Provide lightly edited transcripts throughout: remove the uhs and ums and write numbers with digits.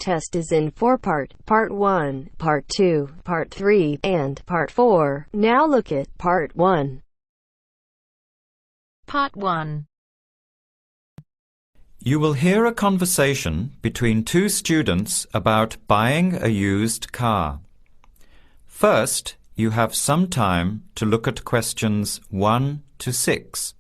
test is in 4-part, Part 1, Part 2, Part 3, and Part 4. Now look at Part 1. Part 1. You will hear a conversation between two students about buying a used car. First, you have some time to look at questions 1 to 6.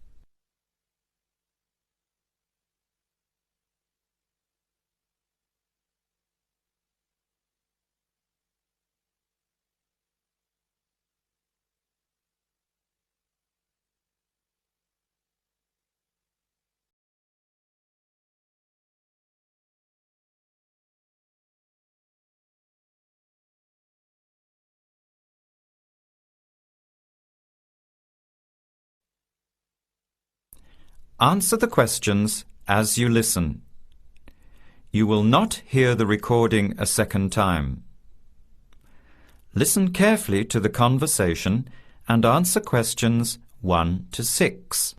Answer the questions as you listen. You will not hear the recording a second time. Listen carefully to the conversation and answer questions 1 to 6.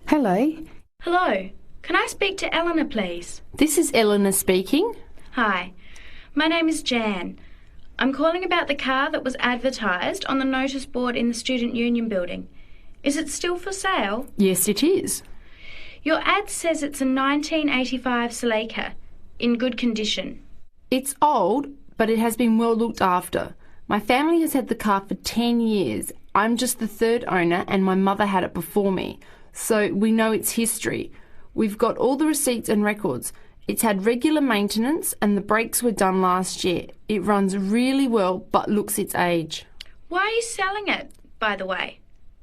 Hello, Hello, can I speak to Eleanor, please? this is Eleanor speaking. Hi, my name is Jan. I'm calling about the car that was advertised on the notice board in the Student Union building. Is it still for sale? Yes, it is. Your ad says it's a 1985 Celica, in good condition. It's old, but it has been well looked after. My family has had the car for 10 years. I'm just the third owner and my mother had it before me, so we know its history. We've got all the receipts and records. It's had regular maintenance and the brakes were done last year. It runs really well but looks its age. Why are you selling it, by the way?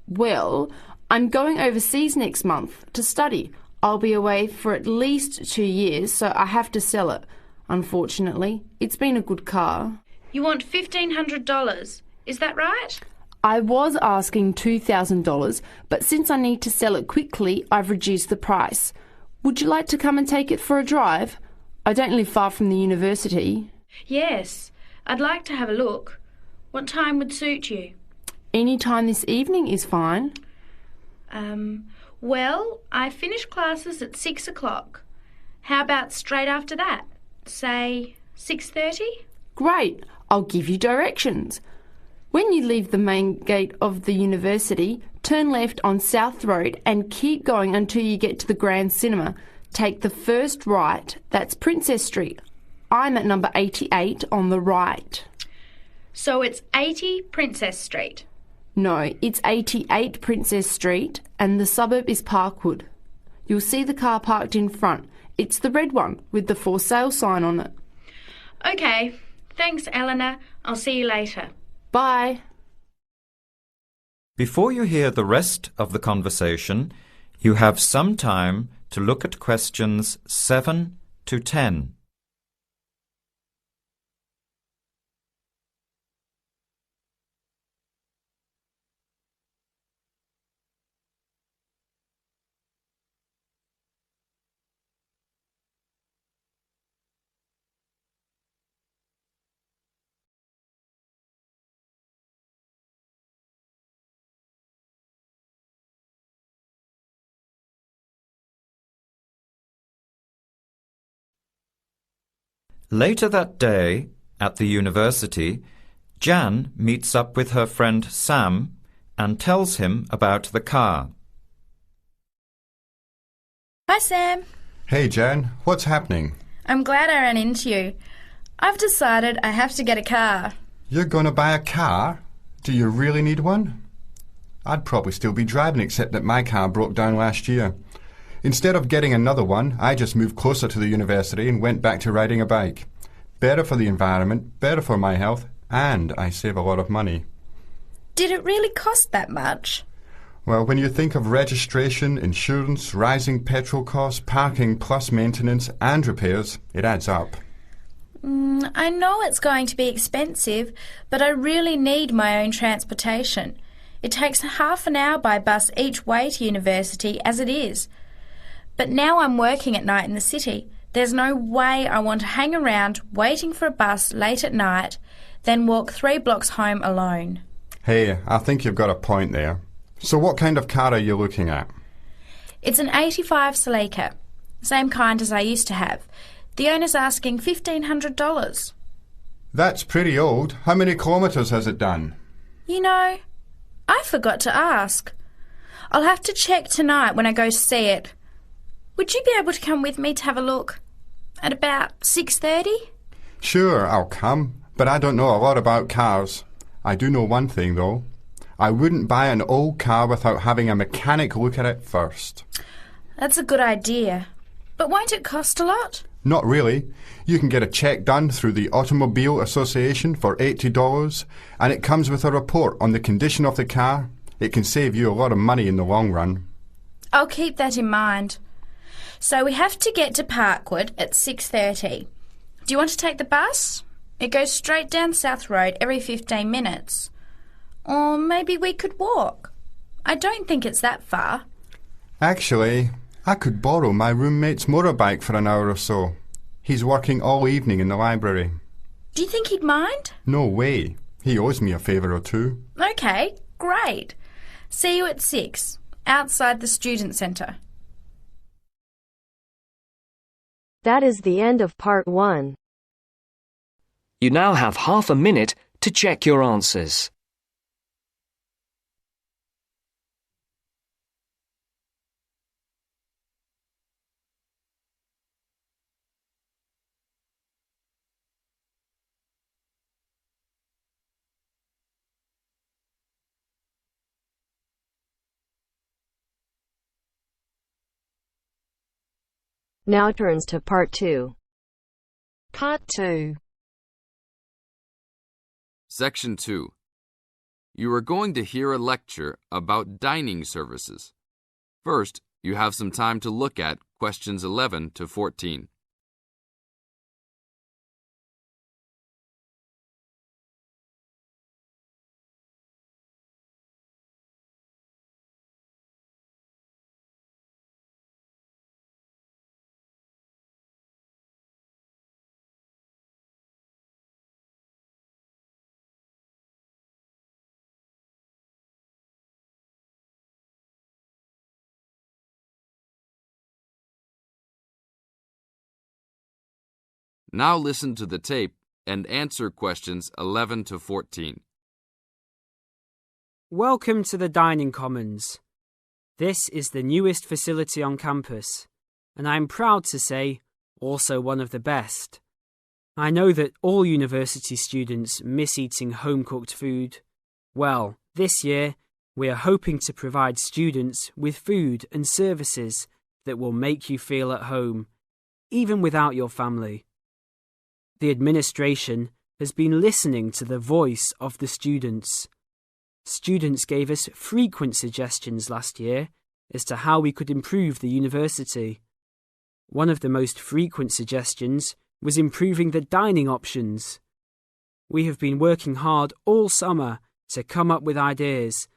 Well, I'm going overseas next month to study. I'll be away for at least 2 years, so I have to sell it. Unfortunately, it's been a good car. You want $1,500, is that right? I was asking $2,000, but since I need to sell it quickly, I've reduced the price. Would you like to come and take it for a drive? I don't live far from the university. Yes, I'd like to have a look. What time would suit you? Any time this evening is fine. Well, I finish classes at 6 o'clock. How about straight after that? Say 6:30? Great, I'll give you directions. When you leave the main gate of the university, turn left on South Road and keep going until you get to the Grand Cinema. Take the first right, that's Princess Street. I'm at number 88 on the right. So it's 80 Princess Street. No, it's 88 Princess Street and the suburb is Parkwood. You'll see the car parked in front. It's the red one with the for sale sign on it. Okay, thanks Eleanor. I'll see you later. Bye. Before you hear the rest of the conversation, you have some time to look at questions 7 to 10. Later that day, at the university, Jan meets up with her friend Sam and tells him about the car. Hi, Sam. Hey, Jan. What's happening? I'm glad I ran into you. I've decided I have to get a car. You're going to buy a car? Do you really need one? I'd probably still be driving, except that my car broke down last year. Instead of getting another one, I just moved closer to the university and went back to riding a bike. Better for the environment, better for my health, and I save a lot of money. Did it really cost that much? Well, when you think of registration, insurance, rising petrol costs, parking plus maintenance and repairs, it adds up. I know it's going to be expensive, but I really need my own transportation. It takes half an hour by bus each way to university as it is. But now I'm working at night in the city. There's no way I want to hang around waiting for a bus late at night, then walk 3 blocks home alone. Hey, I think you've got a point there. So what kind of car are you looking at? It's an 85 Celica, same kind as I used to have. The owner's asking $1,500. That's pretty old. How many kilometres has it done? You know, I forgot to ask. I'll have to check tonight when I go to see it. Would you be able to come with me to have a look? At about 6:30? Sure, I'll come, but I don't know a lot about cars. I do know one thing, though. I wouldn't buy an old car without having a mechanic look at it first. That's a good idea. But won't it cost a lot? Not really. You can get a check done through the Automobile Association for $80, and it comes with a report on the condition of the car. It can save you a lot of money in the long run. I'll keep that in mind. So we have to get to Parkwood at 6:30. Do you want to take the bus? It goes straight down South Road every 15 minutes. Or maybe we could walk. I don't think it's that far. Actually, I could borrow my roommate's motorbike for an hour or so. He's working all evening in the library. Do you think he'd mind? No way. He owes me a favour or two. Okay, great. See you at 6, outside the student centre. That is the end of part 1. You now have half a minute to check your answers. Now turns to part 2. Part 2. Section 2. You are going to hear a lecture about dining services. First, you have some time to look at questions 11 to 14. Now listen to the tape and answer questions 11 to 14. Welcome to the Dining Commons. This is the newest facility on campus, and I'm proud to say also one of the best. I know that all university students miss eating home-cooked food. Well, this year we are hoping to provide students with food and services that will make you feel at home, even without your family. The administration has been listening to the voice of the students. Students gave us frequent suggestions last year as to how we could improve the university. One of the most frequent suggestions was improving the dining options. We have been working hard all summer to come up with ideas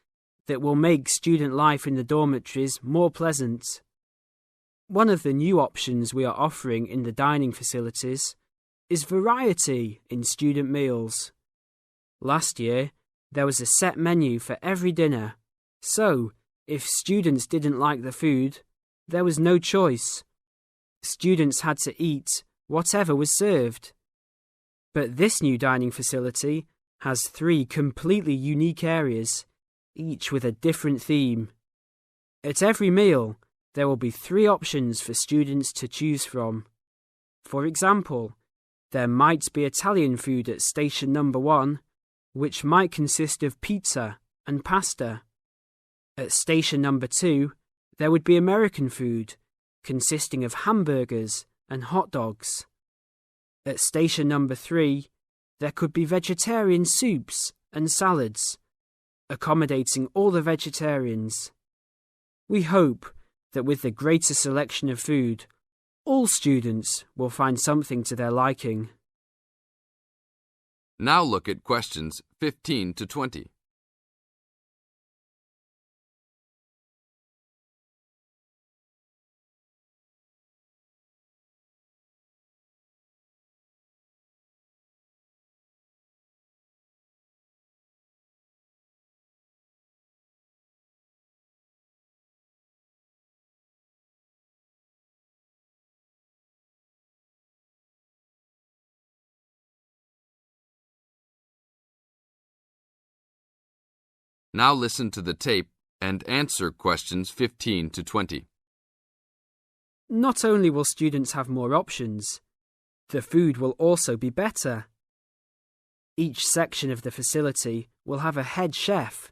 that will make student life in the dormitories more pleasant. One of the new options we are offering in the dining facilities is variety in student meals. Last year, there was a set menu for every dinner, so if students didn't like the food, there was no choice. Students had to eat whatever was served. But this new dining facility has 3 completely unique areas, each with a different theme. At every meal, there will be 3 options for students to choose from. For example, there might be Italian food at station number 1, which might consist of pizza and pasta. At station number 2, there would be American food, consisting of hamburgers and hot dogs. At station number 3, there could be vegetarian soups and salads, accommodating all the vegetarians. We hope that with the greater selection of food, all students will find something to their liking. Now look at questions 15 to 20. Now listen to the tape and answer questions 15 to 20. Not only will students have more options, the food will also be better. Each section of the facility will have a head chef.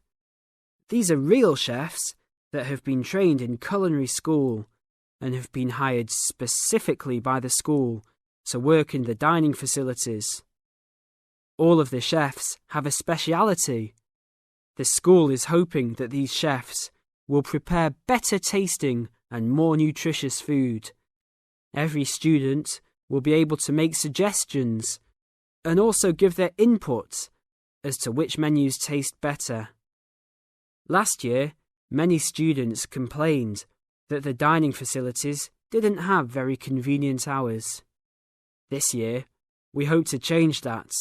These are real chefs that have been trained in culinary school and have been hired specifically by the school to work in the dining facilities. All of the chefs have a speciality. The school is hoping that these chefs will prepare better tasting and more nutritious food. Every student will be able to make suggestions and also give their input as to which menus taste better. Last year, many students complained that the dining facilities didn't have very convenient hours. This year, we hope to change that.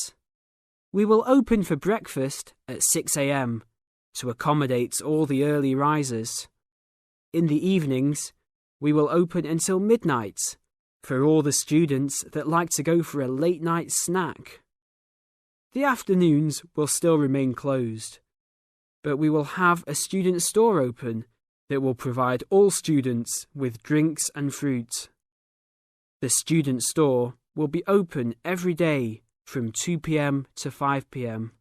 We will open for breakfast at 6 a.m. to accommodate all the early risers. In the evenings, we will open until midnight for all the students that like to go for a late-night snack. The afternoons will still remain closed, but we will have a student store open that will provide all students with drinks and fruit. The student store will be open every day from 2 p.m. to 5 p.m.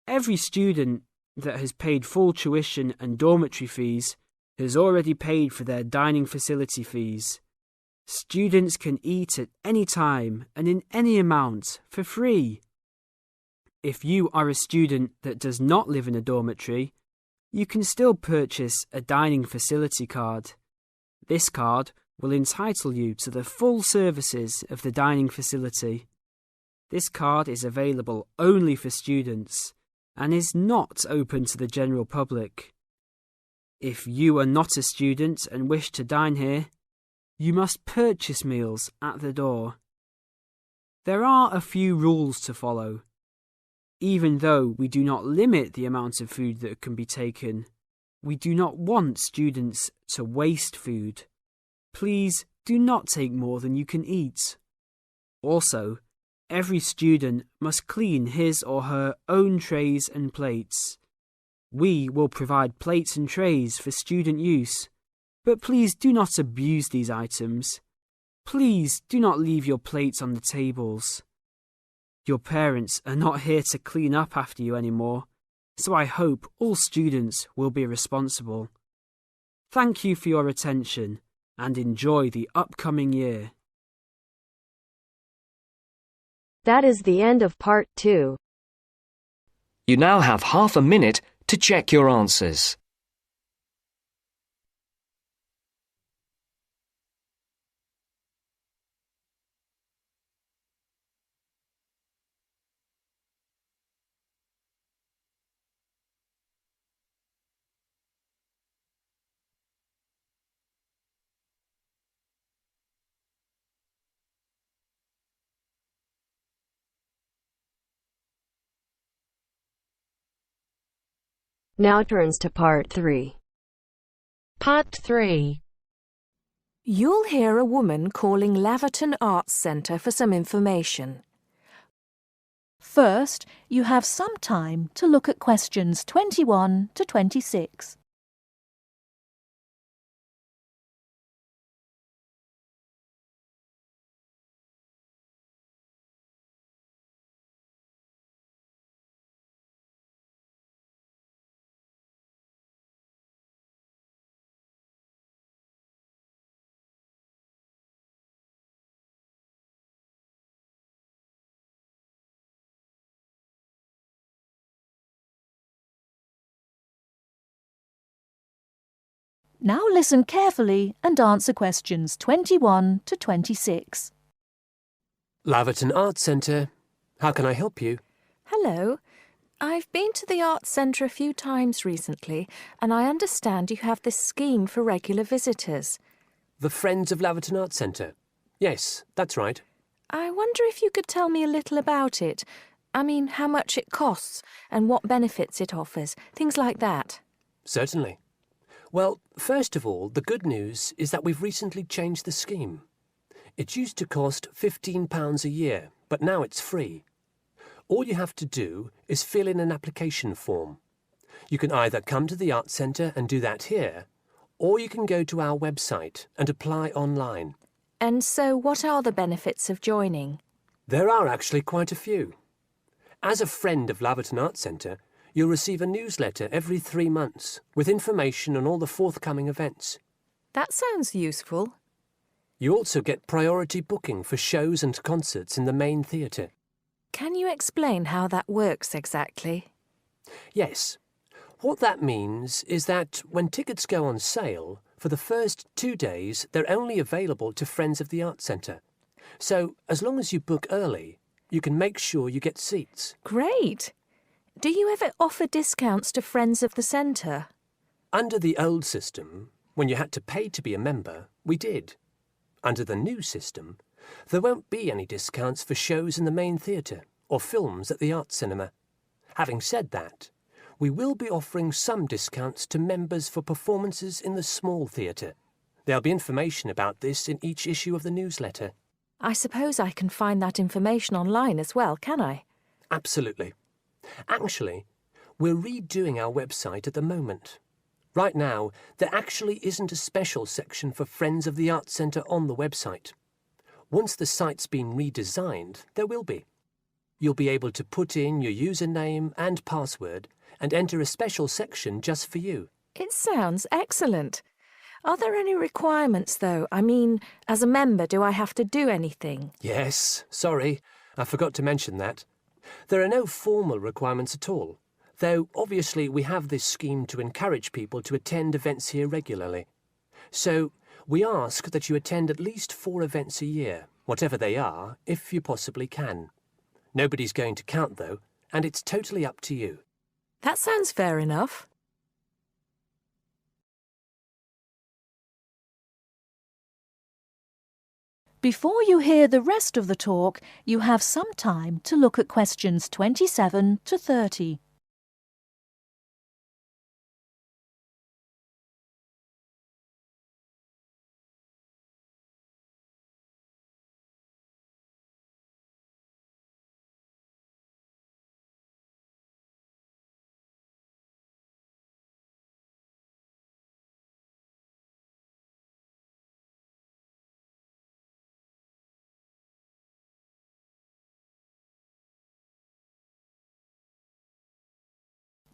Every student that has paid full tuition and dormitory fees has already paid for their dining facility fees. Students can eat at any time and in any amount for free. If you are a student that does not live in a dormitory, you can still purchase a dining facility card. This card will entitle you to the full services of the dining facility. This card is available only for students and is not open to the general public. If you are not a student and wish to dine here, you must purchase meals at the door. There are a few rules to follow. Even though we do not limit the amount of food that can be taken, we do not want students to waste food. Please do not take more than you can eat. Also, every student must clean his or her own trays and plates. We will provide plates and trays for student use, but please do not abuse these items. Please do not leave your plates on the tables. Your parents are not here to clean up after you anymore, so I hope all students will be responsible. Thank you for your attention and enjoy the upcoming year. That is the end of part 2. You now have half a minute to check your answers. Now turns to part 3. Part 3. You'll hear a woman calling Laverton Arts Centre for some information. First, you have some time to look at questions 21 to 26. Now listen carefully and answer questions 21 to 26. Laverton Arts Centre. How can I help you? Hello. I've been to the Arts Centre a few times recently, and I understand you have this scheme for regular visitors. The Friends of Laverton Arts Centre. Yes, that's right. I wonder if you could tell me a little about it. I mean, how much it costs and what benefits it offers, things like that. Certainly. Well, first of all, the good news is that we've recently changed the scheme. It used to cost £15 a year, but now it's free. All you have to do is fill in an application form. You can either come to the Arts Centre and do that here, or you can go to our website and apply online. And so what are the benefits of joining? There are actually quite a few. As a friend of Laverton Arts Centre, you'll receive a newsletter every 3 months with information on all the forthcoming events. That sounds useful. You also get priority booking for shows and concerts in the main theatre. Can you explain how that works exactly? Yes. What that means is that when tickets go on sale, for the first 2 days they're only available to friends of the Arts Centre. So, as long as you book early, you can make sure you get seats. Great! Do you ever offer discounts to friends of the centre? Under the old system, when you had to pay to be a member, we did. Under the new system, there won't be any discounts for shows in the main theatre or films at the Arts Cinema. Having said that, we will be offering some discounts to members for performances in the small theatre. There'll be information about this in each issue of the newsletter. I suppose I can find that information online as well, can I? Absolutely. Actually, we're redoing our website at the moment. Right now, there actually isn't a special section for Friends of the Arts Centre on the website. Once the site's been redesigned, there will be. You'll be able to put in your username and password and enter a special section just for you. It sounds excellent. Are there any requirements, though? I mean, as a member, do I have to do anything? Yes, sorry, I forgot to mention that. There are no formal requirements at all, though obviously we have this scheme to encourage people to attend events here regularly. So we ask that you attend at least 4 events a year, whatever they are, if you possibly can. Nobody's going to count, though, and it's totally up to you. That sounds fair enough. Before you hear the rest of the talk, you have some time to look at questions 27 to 30.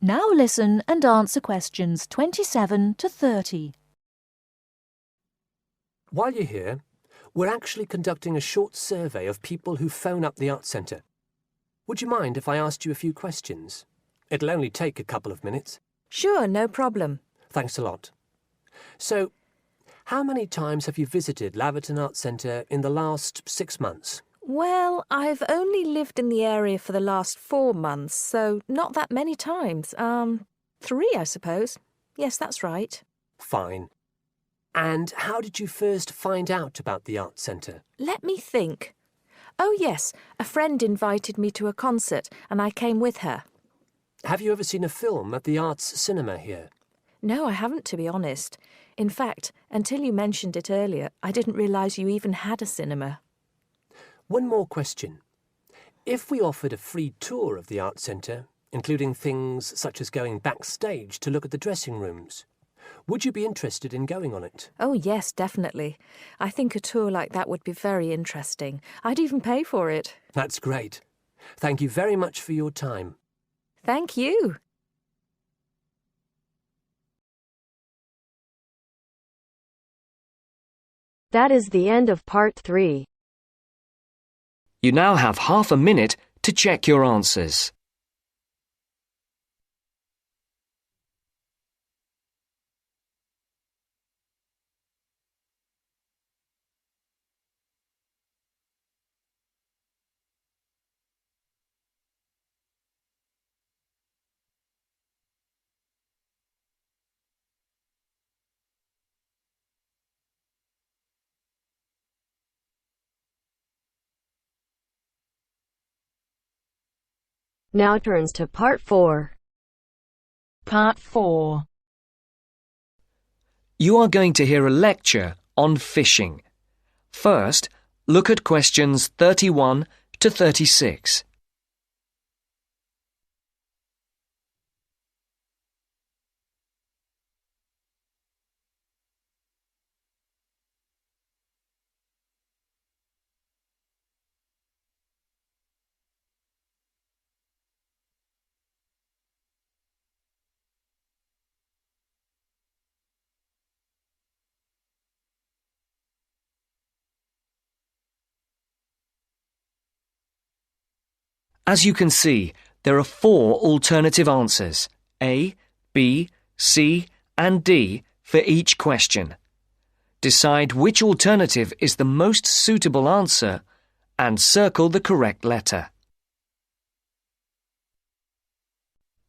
Now listen and answer questions 27 to 30. While you're here, we're actually conducting a short survey of people who phone up the Arts Centre. Would you mind if I asked you a few questions? It'll only take a couple of minutes. Sure, no problem. Thanks a lot. So, how many times have you visited Laverton Arts Centre in the last 6 months? Well, I've only lived in the area for the last 4 months, so not that many times. 3, I suppose. Yes, that's right. Fine. And how did you first find out about the Arts Centre? Let me think. Oh, yes, a friend invited me to a concert, and I came with her. Have you ever seen a film at the Arts Cinema here? No, I haven't, to be honest. In fact, until you mentioned it earlier, I didn't realise you even had a cinema. One more question. If we offered a free tour of the Arts Centre, including things such as going backstage to look at the dressing rooms, would you be interested in going on it? Oh, yes, definitely. I think a tour like that would be very interesting. I'd even pay for it. That's great. Thank you very much for your time. Thank you. That is the end of part 3. You now have half a minute to check your answers. Now turns to part 4. Part 4. You are going to hear a lecture on fishing. First, look at questions 31 to 36. As you can see, there are 4 alternative answers, A, B, C, and D, for each question. Decide which alternative is the most suitable answer and circle the correct letter.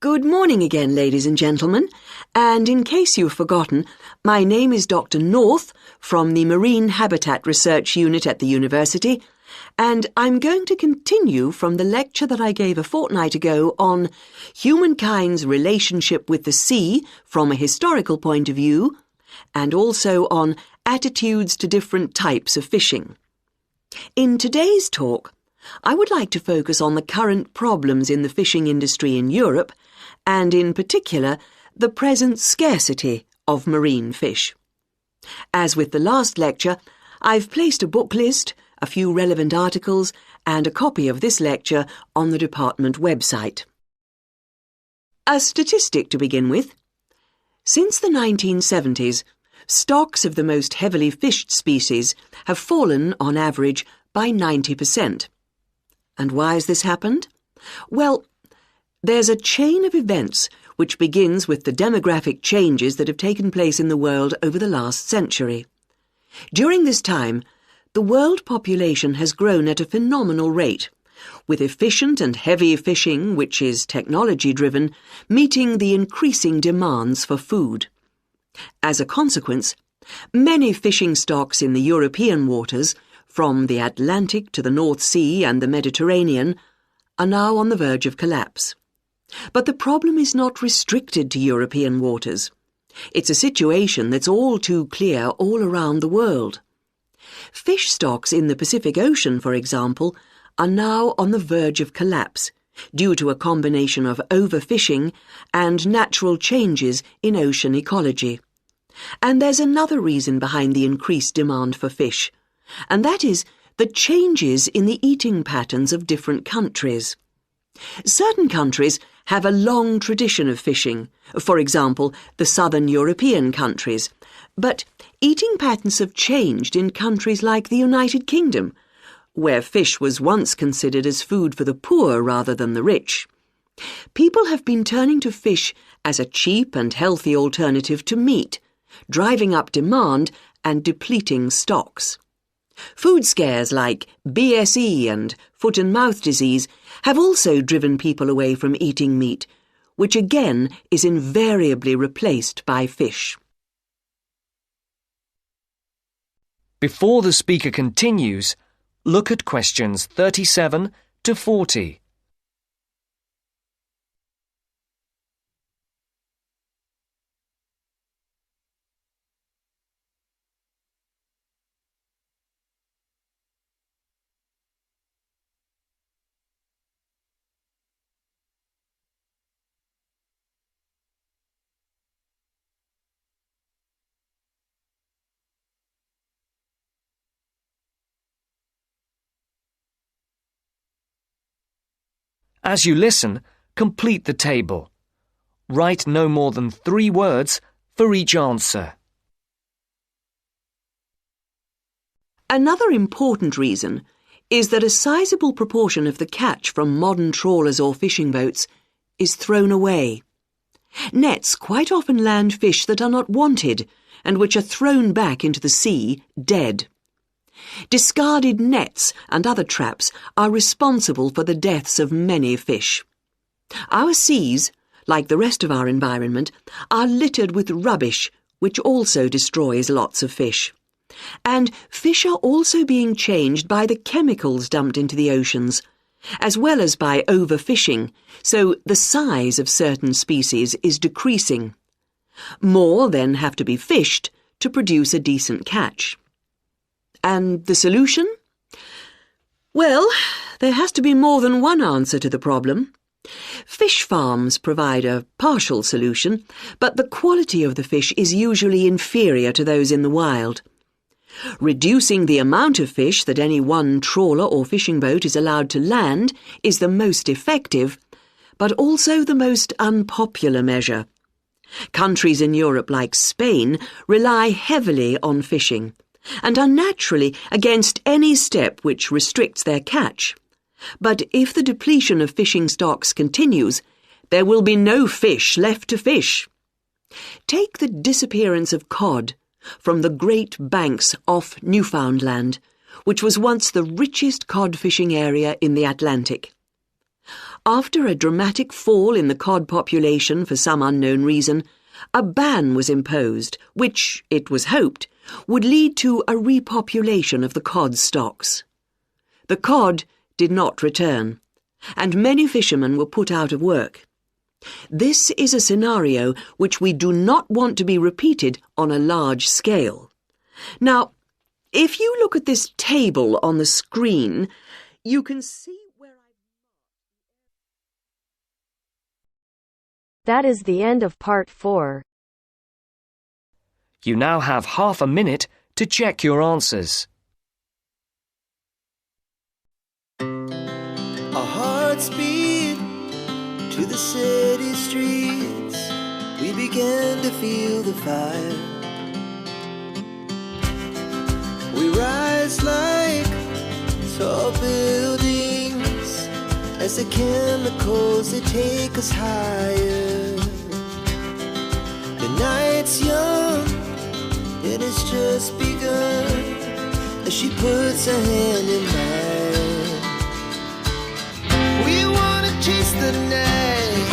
Good morning again, ladies and gentlemen, and in case you've forgotten, my name is Dr. North from the Marine Habitat Research Unit at the university, and I'm going to continue from the lecture that I gave a fortnight ago on humankind's relationship with the sea from a historical point of view, and also on attitudes to different types of fishing. In today's talk, I would like to focus on the current problems in the fishing industry in Europe, and in particular, the present scarcity of marine fish. As with the last lecture, I've placed a book list, a few relevant articles, and a copy of this lecture on the department website. A statistic to begin with. Since the 1970s, stocks of the most heavily fished species have fallen, on average, by 90%. And why has this happened? Well, there's a chain of events which begins with the demographic changes that have taken place in the world over the last century. During this time, the world population has grown at a phenomenal rate, with efficient and heavy fishing, which is technology-driven, meeting the increasing demands for food. As a consequence, many fishing stocks in the European waters, from the Atlantic to the North Sea and the Mediterranean, are now on the verge of collapse. But the problem is not restricted to European waters. It's a situation that's all too clear all around the world. Fish stocks in the Pacific Ocean, for example, are now on the verge of collapse due to a combination of overfishing and natural changes in ocean ecology. And there's another reason behind the increased demand for fish, and that is the changes in the eating patterns of different countries. Certain countries have a long tradition of fishing, for example, the southern European countries, but eating patterns have changed in countries like the United Kingdom, where fish was once considered as food for the poor rather than the rich. People have been turning to fish as a cheap and healthy alternative to meat, driving up demand and depleting stocks. Food scares like BSE and foot and mouth disease have also driven people away from eating meat, which again is invariably replaced by fish. Before the speaker continues, look at questions 37 to 40. As you listen, complete the table. Write no more than 3 words for each answer. Another important reason is that a sizable proportion of the catch from modern trawlers or fishing boats is thrown away. Nets quite often land fish that are not wanted and which are thrown back into the sea dead. Discarded nets and other traps are responsible for the deaths of many fish. Our seas, like the rest of our environment, are littered with rubbish, which also destroys lots of fish. And fish are also being changed by the chemicals dumped into the oceans, as well as by overfishing, so the size of certain species is decreasing. More then have to be fished to produce a decent catch. And the solution? Well, there has to be more than one answer to the problem. Fish farms provide a partial solution, but the quality of the fish is usually inferior to those in the wild. Reducing the amount of fish that any one trawler or fishing boat is allowed to land is the most effective, but also the most unpopular measure. Countries in Europe like Spain rely heavily on fishing, and are naturally against any step which restricts their catch. But if the depletion of fishing stocks continues, there will be no fish left to fish. Take the disappearance of cod from the Great Banks off Newfoundland, which was once the richest cod fishing area in the Atlantic. After a dramatic fall in the cod population for some unknown reason, a ban was imposed, which, it was hoped, would lead to a repopulation of the cod stocks. The cod did not return, and many fishermen were put out of work. This is a scenario which we do not want to be repeated on a large scale. Now, if you look at this table on the screen, you can see where That is the end of part 4. You now have half a minute to check your answers. Our hearts beat to the city streets. We began to feel the fire. We rise like tall buildings as the chemicals, they take us higher. The night's young, it has just begun as she puts her hand in mine. We wanna chase the night,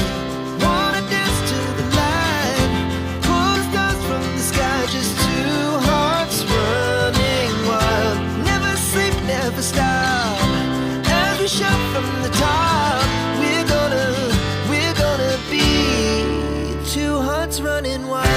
wanna dance to the light, pull the stars from the sky, just two hearts running wild. Never sleep, never stop, as we shout from the top. We're gonna be two hearts running wild.